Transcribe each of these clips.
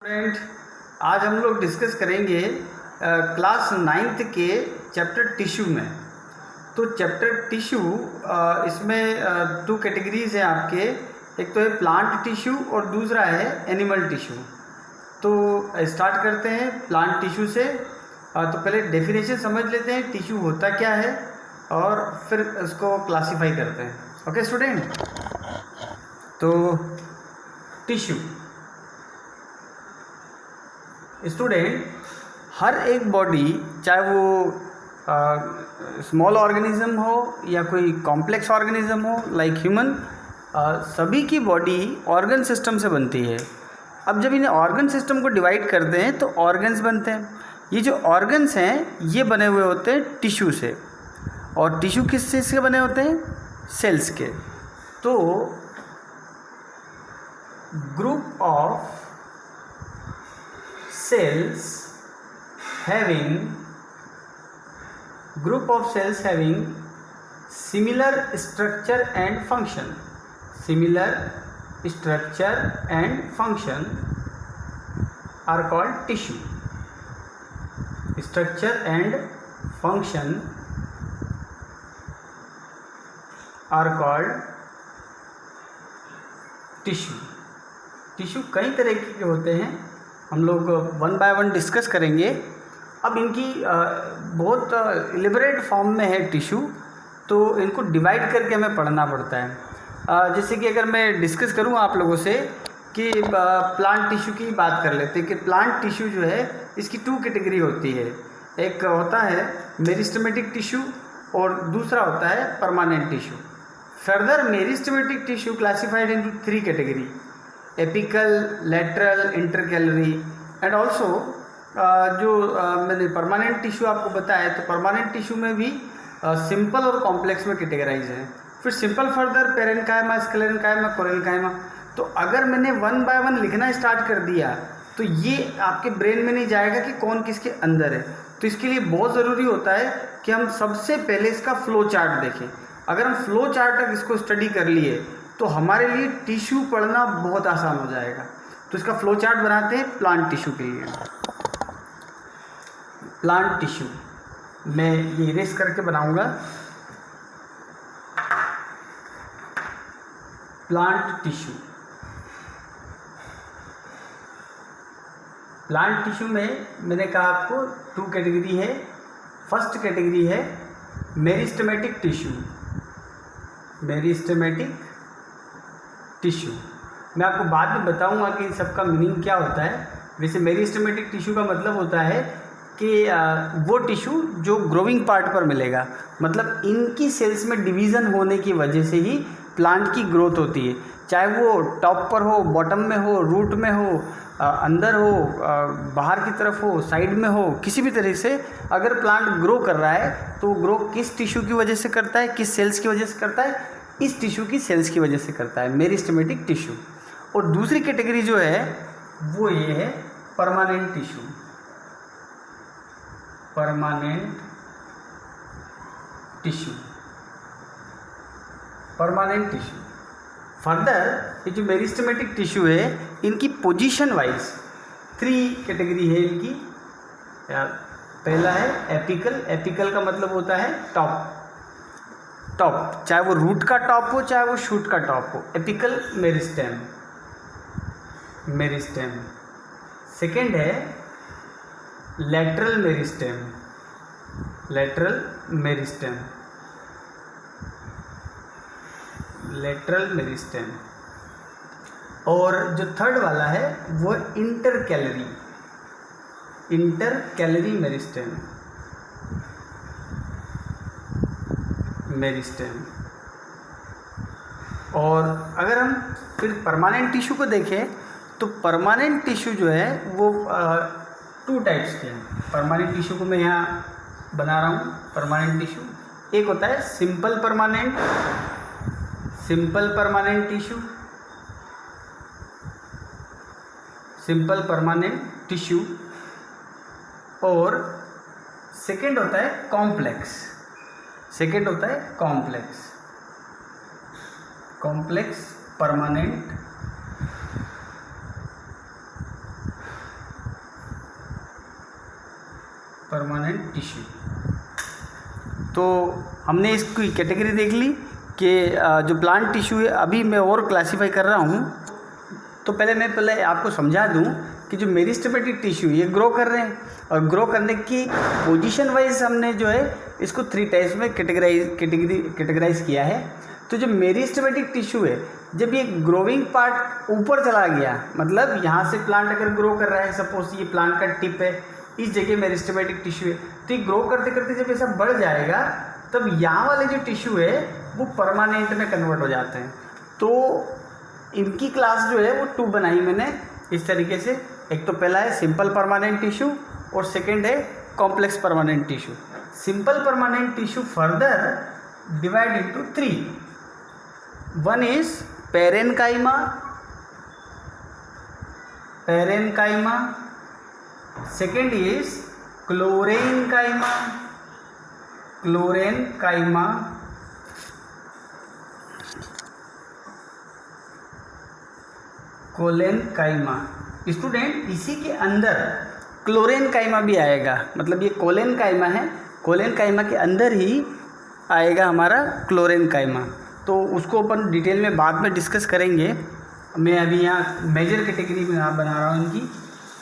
Student, आज हम लोग डिस्कस करेंगे क्लास 9th के चैप्टर टिश्यू में। तो चैप्टर टिश्यू इसमें दो कैटेगरीज हैं आपके, एक तो है प्लांट टिश्यू और दूसरा है एनिमल टिश्यू। तो स्टार्ट करते हैं प्लांट टिश्यू से। तो पहले डेफिनेशन समझ लेते हैं टिश्यू होता क्या है और फिर उसको क्लासीफाई करते हैं। ओके स्टूडेंट, तो टिश्यू स्टूडेंट, हर एक बॉडी, चाहे वो स्मॉल ऑर्गेनिज्म हो या कोई कॉम्प्लेक्स ऑर्गेनिज्म हो लाइक ह्यूमन, सभी की बॉडी ऑर्गन सिस्टम से बनती है। अब जब इन्हें ऑर्गन सिस्टम को डिवाइड करते हैं तो ऑर्गन्स बनते हैं। ये जो ऑर्गन्स हैं ये बने हुए होते हैं टिश्यू से। और टिश्यू किस चीज़ के बने होते हैं? सेल्स के। तो group of cells having similar structure and function are called tissue. Structure and function are called tissue. Tissue कई तरह के होते हैं, हम लोग वन बाय वन डिस्कस करेंगे। अब इनकी बहुत इलेबरेट फॉर्म में है टिश्यू, तो इनको डिवाइड करके हमें पढ़ना पड़ता है। जैसे कि अगर मैं डिस्कस करूँ आप लोगों से कि प्लांट टिश्यू की बात कर लेते हैं कि प्लांट टिश्यू जो है इसकी टू कैटेगरी होती है। एक होता है मेरिस्टेमेटिक टिश्यू और दूसरा होता है permanent tissue. Further meristematic tissue classified into 3 category: apical, lateral, intercalary and also जो मैंने परमानेंट टिश्यू आपको बताया, तो परमानेंट टिश्यू में भी सिंपल और कॉम्प्लेक्स में कैटेगराइज है। फिर सिंपल फर्दर पेरेन्काइमा, स्क्लेरेन्काइमा, कोरेन्काइमा। तो अगर मैंने वन बाय वन लिखना स्टार्ट कर दिया तो ये आपके ब्रेन में नहीं जाएगा कि कौन किसके अंदर है। तो इसके लिए बहुत ज़रूरी होता है कि हम सबसे पहले इसका फ्लो चार्ट देखें। अगर हम फ्लो चार्ट तक इसको स्टडी कर लिए तो हमारे लिए टिश्यू पढ़ना बहुत आसान हो जाएगा। तो इसका फ्लो चार्ट बनाते हैं प्लांट टिश्यू के लिए। प्लांट टिश्यू मैं ये इरेज करके बनाऊंगा। प्लांट टिश्यू, प्लांट टिश्यू में मैंने कहा आपको 2 कैटेगरी है। फर्स्ट कैटेगरी है मेरिस्टेमेटिक टिश्यू। मेरिस्टेमेटिक टिश्यू मैं आपको बाद में बताऊंगा कि इन सब का मीनिंग क्या होता है। वैसे मेरिस्टेमेटिक टिश्यू का मतलब होता है कि वो टिश्यू जो ग्रोइंग पार्ट पर मिलेगा, मतलब इनकी सेल्स में डिवीज़न होने की वजह से ही प्लांट की ग्रोथ होती है। चाहे वो टॉप पर हो, बॉटम में हो, रूट में हो, अंदर हो, बाहर की तरफ हो, साइड में हो, किसी भी तरह से अगर प्लांट ग्रो कर रहा है तो ग्रो किस टिश्यू की वजह से करता है, किस सेल्स की वजह से करता है? इस टिश्यू की सेल्स की वजह से करता है, मेरिस्टेमेटिक टिश्यू। और दूसरी कैटेगरी जो है वो ये है permanent tissue. Permanent tissue, permanent tissue. Further ये जो मेरिस्टेमेटिक टिश्यू है इनकी पोजीशन वाइज 3 कैटेगरी है इनकी। पहला है एपिकल। एपिकल का मतलब होता है टॉप, टॉप, चाहे वो रूट का टॉप हो चाहे वो शूट का टॉप हो, एपिकल मेरिस्टेम, मेरिस्टेम। सेकेंड है lateral meristem, lateral meristem, lateral meristem. और जो थर्ड वाला है वो इंटरकैलरी, इंटरकैलरी मेरिस्टेम, मेरिस्टेम। और अगर हम फिर परमानेंट टिश्यू को देखें तो परमानेंट टिश्यू जो है वो 2 टाइप्स के हैं। परमानेंट टिश्यू को मैं यहाँ बना रहा हूँ परमानेंट टिश्यू। एक होता है simple permanent, simple permanent tissue, simple permanent tissue. और सेकेंड होता है कॉम्प्लेक्स, सेकेंड होता है complex, complex permanent permanent tissue. तो हमने इसकी कैटेगरी देख ली कि जो प्लांट टिश्यू है, अभी मैं और क्लासीफाई कर रहा हूँ। तो पहले आपको समझा दूँ कि जो मेरिस्टेमेटिक टिश्यू ये ग्रो कर रहे हैं, और ग्रो करने की पोजीशन वाइज हमने जो है इसको 3 टाइप्स में कैटेगराइज किया है। तो जो मेरिस्टेमेटिक टिश्यू है, जब ये ग्रोइंग पार्ट ऊपर चला गया, मतलब यहाँ से प्लांट अगर ग्रो कर रहा है, सपोज ये प्लांट का टिप है, इस जगह मेरिस्टेमेटिक टिश्यू है, तो ये ग्रो करते करते जब ऐसा बढ़ जाएगा, तब यहाँ वाले जो टिश्यू है वो परमानेंट में कन्वर्ट हो जाते हैं। तो इनकी क्लास जो है वो 2 बनाई मैंने इस तरीके से। एक तो पहला है सिंपल परमानेंट टिश्यू और सेकेंड है complex permanent tissue. Simple permanent tissue further divide into 3। One is parenchyma, second is क्लोरेन्काइमा, collenchyma. Student, इसी के अंदर क्लोरेन्काइमा भी आएगा, मतलब ये कोलेन्काइमा है, कोलेन्काइमा के अंदर ही आएगा हमारा क्लोरेन्काइमा। तो उसको अपन डिटेल में बाद में डिस्कस करेंगे। मैं अभी यहाँ मेजर कैटेगरी में यहाँ बना रहा हूँ इनकी।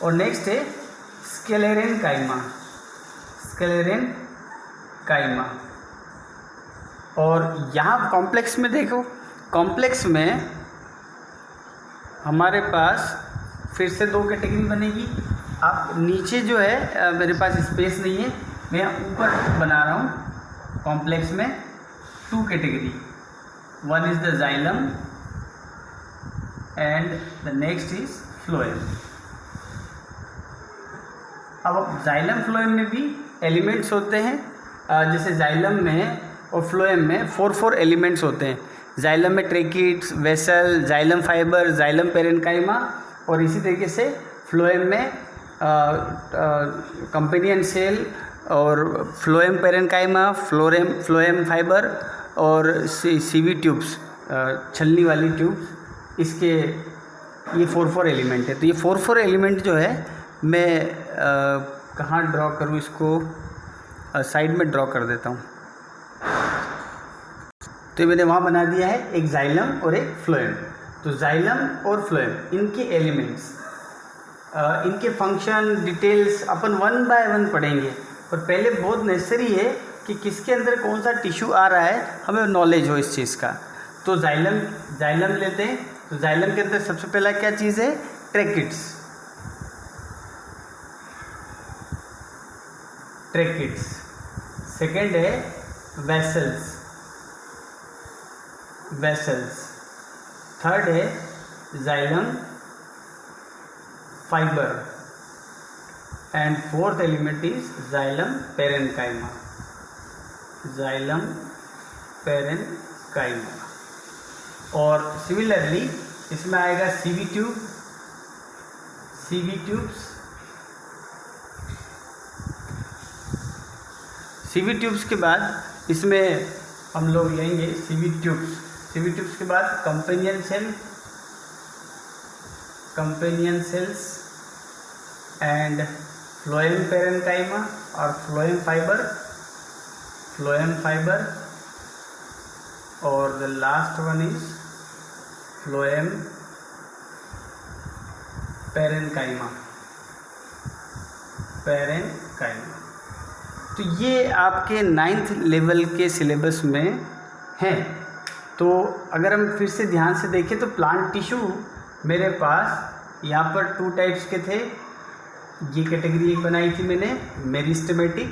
और नेक्स्ट है स्क्लेरेन्काइमा, और यहाँ कॉम्प्लेक्स में देखो, कॉम्प्लेक्स में हमारे पास फिर से 2 कैटेगरी बनेगी। आप नीचे जो है मेरे पास स्पेस नहीं है, मैं ऊपर बना रहा हूँ। कॉम्प्लेक्स में 2 category, one is the xylem and the next is phloem. अब जाइलम फ्लोएम में भी एलिमेंट्स होते हैं, जैसे जाइलम में और फ्लोएम में 4 एलिमेंट्स होते हैं। जाइलम में tracheids, vessel, xylem fibre, xylem parenchyma, और इसी तरीके से फ्लोएम में कंपेनियन सेल और फ्लोएम पेरेन्काइमा, फ्लोएम फाइबर और सीवी ट्यूब्स, छलनी वाली ट्यूब्स। इसके ये 4 एलिमेंट है। तो ये 4 एलिमेंट जो है मैं कहाँ ड्रॉ करूँ इसको, साइड में ड्रॉ कर देता हूँ। तो मैंने वहाँ बना दिया है एक जाइलम और एक फ्लोएम। तो जाइलम और फ्लोएम इनके एलिमेंट्स, इनके फंक्शन डिटेल्स अपन 1 बाय 1 पढ़ेंगे। और पहले बहुत नेसेसरी है कि किसके अंदर कौन सा टिश्यू आ रहा है, हमें नॉलेज हो इस चीज़ का। तो जाइलम लेते हैं। तो जाइलम के अंदर सबसे पहला क्या चीज़ है, ट्रेकिड्स। सेकेंड है वेसल्स। थर्ड है xylem fibre and fourth element is xylem parenchyma. और सिमिलरली इसमें आएगा सीवी ट्यूब्स के बाद इसमें हम लोग लेंगे सीवी ट्यूब्स के बाद companion cells and phloem parenchyma और फ्लोएम फाइबर और the last one is phloem parenchyma. तो ये आपके 9th लेवल के सिलेबस में है। तो अगर हम फिर से ध्यान से देखें तो प्लांट टिश्यू मेरे पास यहाँ पर 2 टाइप्स के थे। ये कैटेगरी एक बनाई थी मैंने, मेरिस्टेमेटिक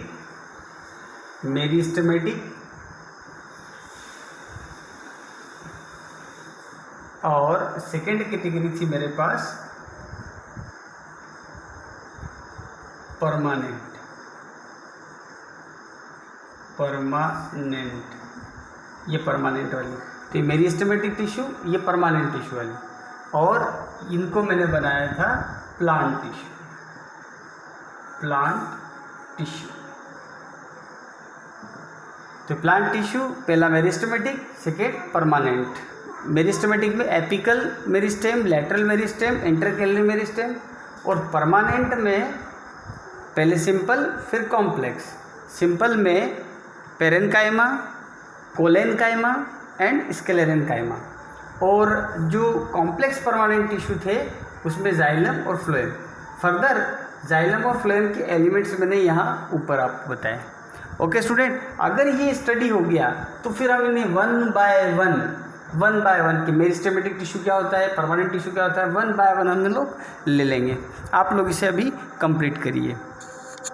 और सेकेंड कैटेगरी थी मेरे पास परमानेंट। ये परमानेंट वाली, तो मेरिस्टेमेटिक टिश्यू, ये परमानेंट टिश्यू वाली, और इनको मैंने बनाया था प्लांट टिश्यू। तो प्लांट टिश्यू पहला मेरिस्टेमेटिक, सेकेंड परमानेंट। मेरिस्टेमेटिक में apical meristem, lateral meristem, intercalary meristem, और परमानेंट में पहले सिंपल फिर कॉम्प्लेक्स। सिंपल में पेरेन्काइमा, कोलेनकाइमा एंड स्क्लेरेन्काइमा, और जो कॉम्प्लेक्स परमानेंट टिश्यू थे उसमें जाइलम और फ्लोएम। फर्दर जाइलम और फ्लोएम के एलिमेंट्स मैंने यहाँ ऊपर आपको बताए। ओके स्टूडेंट, अगर ये स्टडी हो गया तो फिर हम इन्हें वन बाय वन कि मेरिस्टेमेटिक टिश्यू क्या होता है, परमानेंट टिश्यू क्या होता है, वन बाय वन हम लोग ले लेंगे। आप लोग इसे अभी कंप्लीट करिए।